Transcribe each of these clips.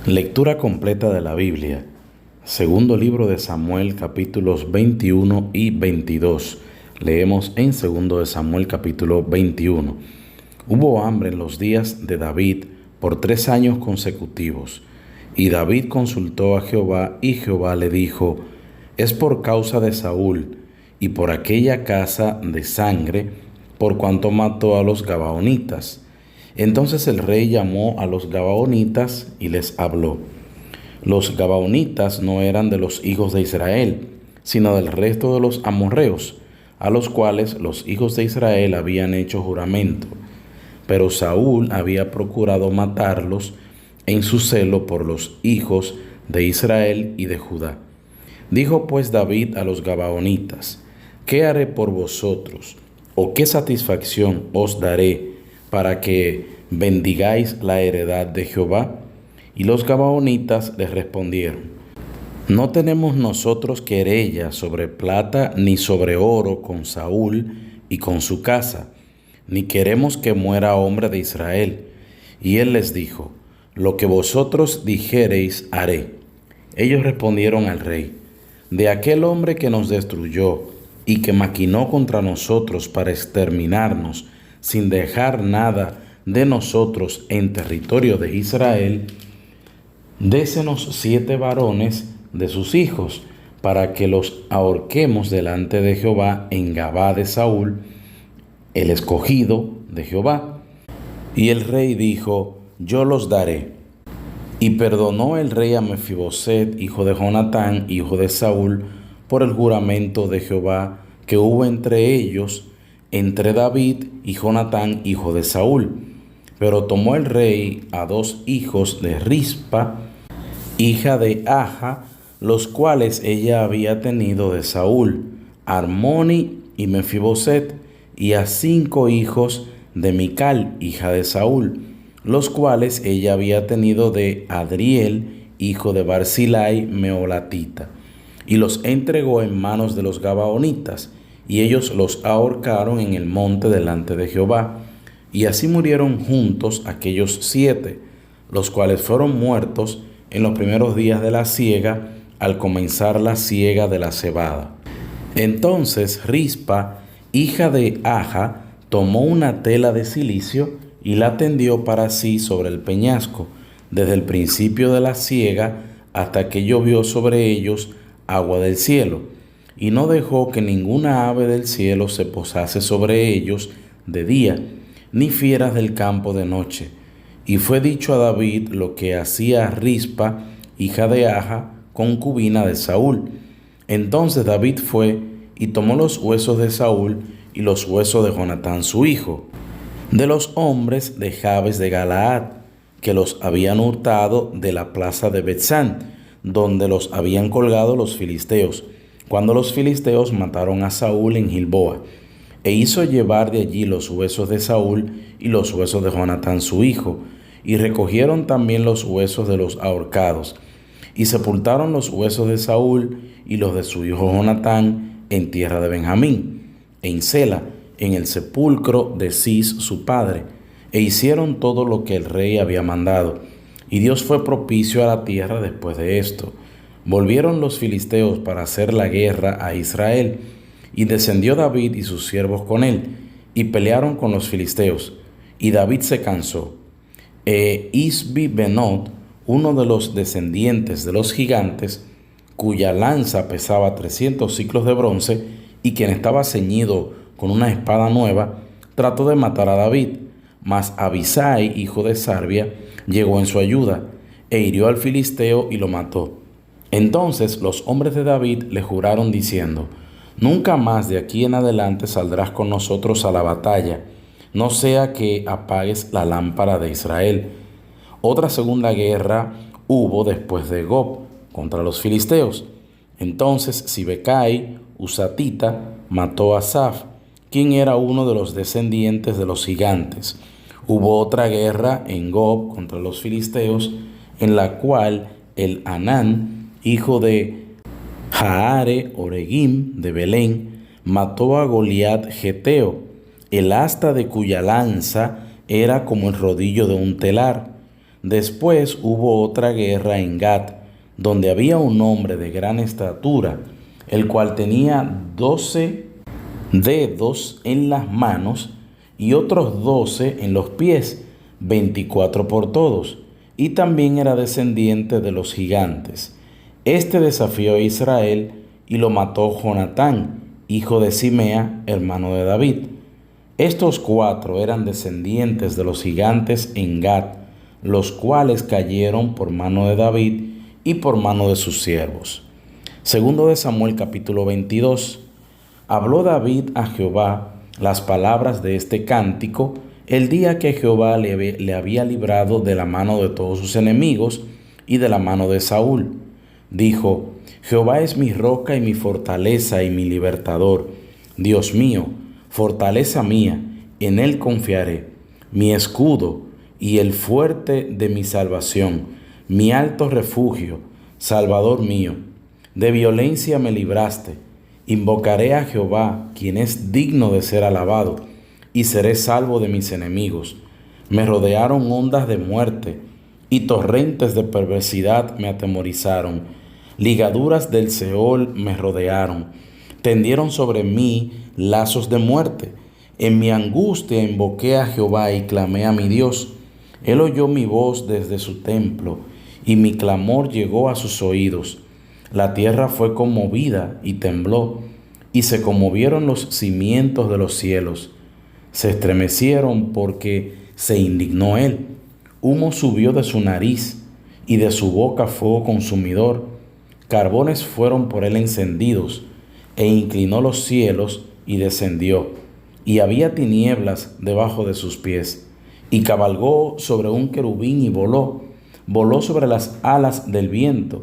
Lectura completa de la Biblia. Segundo libro de Samuel, capítulos 21 y 22. Leemos en segundo de Samuel, capítulo 21. Hubo hambre en los días de David por 3 años consecutivos. Y David consultó a Jehová, y Jehová le dijo: es por causa de Saúl y por aquella casa de sangre, por cuanto mató a los gabaonitas. Entonces el rey llamó a los gabaonitas y les habló. Los gabaonitas no eran de los hijos de Israel, sino del resto de los amorreos, a los cuales los hijos de Israel habían hecho juramento. Pero Saúl había procurado matarlos en su celo por los hijos de Israel y de Judá. Dijo pues David a los gabaonitas: ¿qué haré por vosotros? ¿O qué satisfacción os daré para que bendigáis la heredad de Jehová? Y los gabaonitas les respondieron: no tenemos nosotros querella sobre plata ni sobre oro con Saúl y con su casa, ni queremos que muera hombre de Israel. Y él les dijo: lo que vosotros dijereis haré. Ellos respondieron al rey: de aquel hombre que nos destruyó y que maquinó contra nosotros para exterminarnos, sin dejar nada de nosotros en territorio de Israel, désenos 7 varones de sus hijos, para que los ahorquemos delante de Jehová en Gabá de Saúl, el escogido de Jehová. Y el rey dijo: yo los daré. Y perdonó el rey a Mefiboset, hijo de Jonatán, hijo de Saúl, por el juramento de Jehová que hubo entre ellos, entre David y Jonatán, hijo de Saúl. Pero tomó el rey a 2 hijos de Rispa, hija de Aja, los cuales ella había tenido de Saúl, Armoni y Mefiboset, y a 5 hijos de Mical, hija de Saúl, los cuales ella había tenido de Adriel, hijo de Barzillai meolatita, y los entregó en manos de los gabaonitas, y ellos los ahorcaron en el monte delante de Jehová. Y así murieron juntos aquellos 7, los cuales fueron muertos en los primeros días de la siega, al comenzar la siega de la cebada. Entonces Rispa, hija de Aja, tomó una tela de cilicio y la tendió para sí sobre el peñasco, desde el principio de la siega hasta que llovió sobre ellos agua del cielo, y no dejó que ninguna ave del cielo se posase sobre ellos de día, ni fieras del campo de noche. Y fue dicho a David lo que hacía Rispa, hija de Aja, concubina de Saúl. Entonces David fue y tomó los huesos de Saúl y los huesos de Jonatán su hijo, de los hombres de Jabes de Galaad, que los habían hurtado de la plaza de Betsán, donde los habían colgado los filisteos, cuando los filisteos mataron a Saúl en Gilboa. E hizo llevar de allí los huesos de Saúl y los huesos de Jonatán su hijo, y recogieron también los huesos de los ahorcados, y sepultaron los huesos de Saúl y los de su hijo Jonatán en tierra de Benjamín, en Sela, en el sepulcro de Cis su padre, e hicieron todo lo que el rey había mandado. Y Dios fue propicio a la tierra después de esto. Volvieron los filisteos para hacer la guerra a Israel, y descendió David y sus siervos con él, y pelearon con los filisteos. Y David se cansó. Isbi-Benot, uno de los descendientes de los gigantes, cuya lanza pesaba 300 siclos de bronce, y quien estaba ceñido con una espada nueva, trató de matar a David, mas Abisai, hijo de Sarbia, llegó en su ayuda, e hirió al filisteo y lo mató. Entonces los hombres de David le juraron diciendo: nunca más de aquí en adelante saldrás con nosotros a la batalla, no sea que apagues la lámpara de Israel. Otra segunda guerra hubo después de Gob contra los filisteos. Entonces Sibecai, Husatita, mató a Saf, quien era uno de los descendientes de los gigantes. Hubo otra guerra en Gob contra los filisteos, en la cual el Anán, hijo de Jaare Oregim de Belén, mató a Goliat geteo, el asta de cuya lanza era como el rodillo de un telar. Después hubo otra guerra en Gat, donde había un hombre de gran estatura, el cual tenía 12 dedos en las manos y otros 12 en los pies, 24 por todos, y también era descendiente de los gigantes. Este desafió a Israel y lo mató Jonatán, hijo de Simea, hermano de David. Estos 4 eran descendientes de los gigantes en Gat, los cuales cayeron por mano de David y por mano de sus siervos. Segundo de Samuel capítulo 22. Habló David a Jehová las palabras de este cántico el día que Jehová le había librado de la mano de todos sus enemigos y de la mano de Saúl. Dijo: Jehová es mi roca y mi fortaleza y mi libertador. Dios mío, fortaleza mía, en él confiaré, mi escudo y el fuerte de mi salvación, mi alto refugio, Salvador mío. De violencia me libraste. Invocaré a Jehová, quien es digno de ser alabado, y seré salvo de mis enemigos. Me rodearon ondas de muerte, y torrentes de perversidad me atemorizaron. Ligaduras del Seol me rodearon. Tendieron sobre mí lazos de muerte. En mi angustia invoqué a Jehová y clamé a mi Dios. Él oyó mi voz desde su templo, y mi clamor llegó a sus oídos. La tierra fue conmovida y tembló, y se conmovieron los cimientos de los cielos. Se estremecieron porque se indignó él. Humo subió de su nariz, y de su boca fuego consumidor. Carbones fueron por él encendidos, e inclinó los cielos y descendió. Y había tinieblas debajo de sus pies. Y cabalgó sobre un querubín y voló sobre las alas del viento.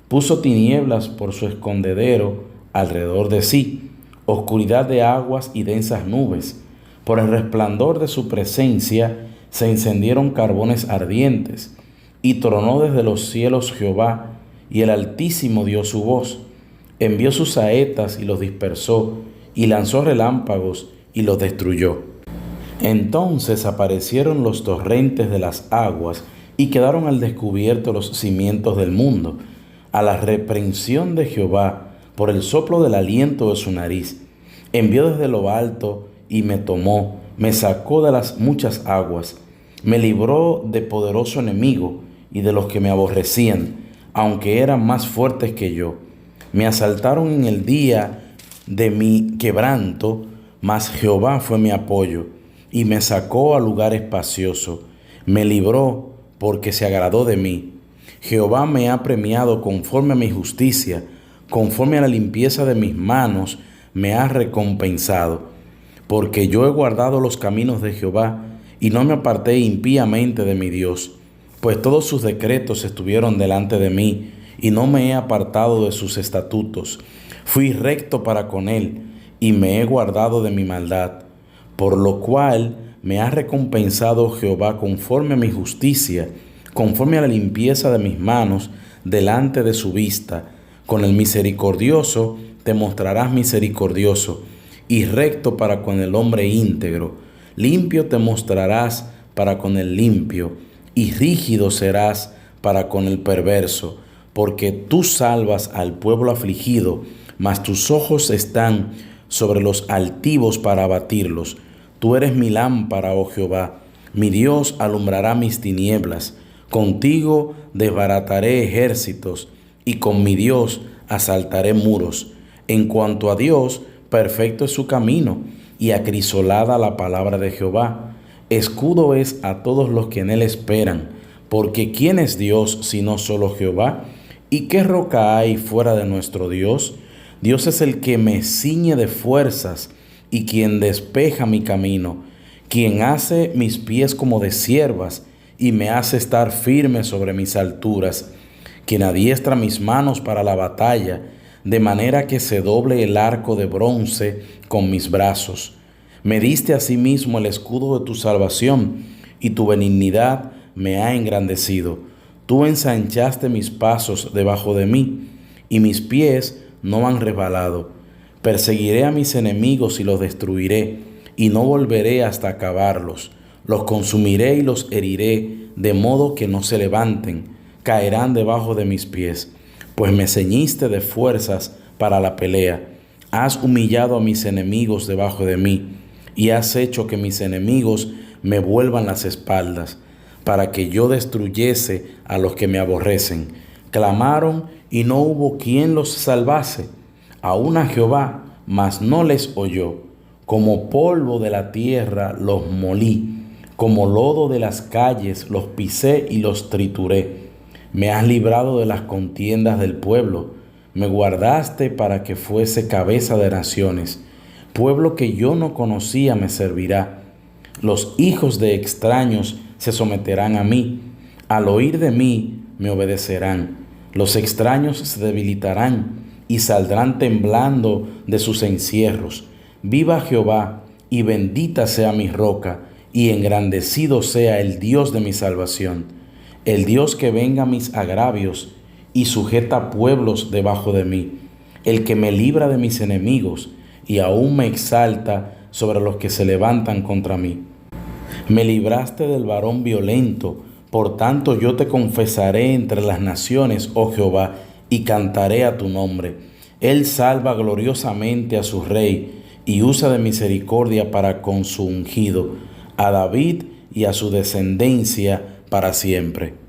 Puso tinieblas por su escondedero alrededor de sí, oscuridad de aguas y densas nubes. Por el resplandor de su presencia se encendieron carbones ardientes, y tronó desde los cielos Jehová, y el Altísimo dio su voz. Envió sus saetas y los dispersó, y lanzó relámpagos y los destruyó. Entonces aparecieron los torrentes de las aguas, y quedaron al descubierto los cimientos del mundo, a la reprensión de Jehová, por el soplo del aliento de su nariz. Envió desde lo alto y me tomó, me sacó de las muchas aguas, me libró de poderoso enemigo y de los que me aborrecían, aunque eran más fuertes que yo. Me asaltaron en el día de mi quebranto, mas Jehová fue mi apoyo y me sacó a lugar espacioso. Me libró porque se agradó de mí. Jehová me ha premiado conforme a mi justicia, conforme a la limpieza de mis manos me ha recompensado. Porque yo he guardado los caminos de Jehová y no me aparté impíamente de mi Dios, pues todos sus decretos estuvieron delante de mí y no me he apartado de sus estatutos. Fui recto para con él y me he guardado de mi maldad, por lo cual me ha recompensado Jehová conforme a mi justicia, conforme a la limpieza de mis manos delante de su vista. Con el misericordioso te mostrarás misericordioso, y recto para con el hombre íntegro. Limpio te mostrarás para con el limpio, y rígido serás para con el perverso, porque tú salvas al pueblo afligido, mas tus ojos están sobre los altivos para abatirlos. Tú eres mi lámpara, oh Jehová, mi Dios alumbrará mis tinieblas. Contigo desbarataré ejércitos, y con mi Dios asaltaré muros. En cuanto a Dios, perfecto es su camino, y acrisolada la palabra de Jehová. Escudo es a todos los que en él esperan, porque ¿quién es Dios sino solo Jehová? ¿Y qué roca hay fuera de nuestro Dios? Dios es el que me ciñe de fuerzas, y quien despeja mi camino, quien hace mis pies como de ciervas, y me hace estar firme sobre mis alturas, quien adiestra mis manos para la batalla, de manera que se doble el arco de bronce con mis brazos. Me diste asimismo el escudo de tu salvación, y tu benignidad me ha engrandecido. Tú ensanchaste mis pasos debajo de mí, y mis pies no han resbalado. Perseguiré a mis enemigos y los destruiré, y no volveré hasta acabarlos. Los consumiré y los heriré de modo que no se levanten, caerán debajo de mis pies. Pues me ceñiste de fuerzas para la pelea, has humillado a mis enemigos debajo de mí, y has hecho que mis enemigos me vuelvan las espaldas, para que yo destruyese a los que me aborrecen. Clamaron y no hubo quien los salvase, aun a Jehová, mas no les oyó. Como polvo de la tierra los molí, como lodo de las calles los pisé y los trituré. Me has librado de las contiendas del pueblo, me guardaste para que fuese cabeza de naciones. Pueblo que yo no conocía me servirá. Los hijos de extraños se someterán a mí, al oír de mí me obedecerán. Los extraños se debilitarán y saldrán temblando de sus encierros. Viva Jehová, y bendita sea mi roca, y engrandecido sea el Dios de mi salvación, el Dios que venga mis agravios y sujeta pueblos debajo de mí, el que me libra de mis enemigos y aún me exalta sobre los que se levantan contra mí. Me libraste del varón violento, por tanto yo te confesaré entre las naciones, oh Jehová, y cantaré a tu nombre. Él salva gloriosamente a su rey y usa de misericordia para con su ungido, a David y a su descendencia para siempre.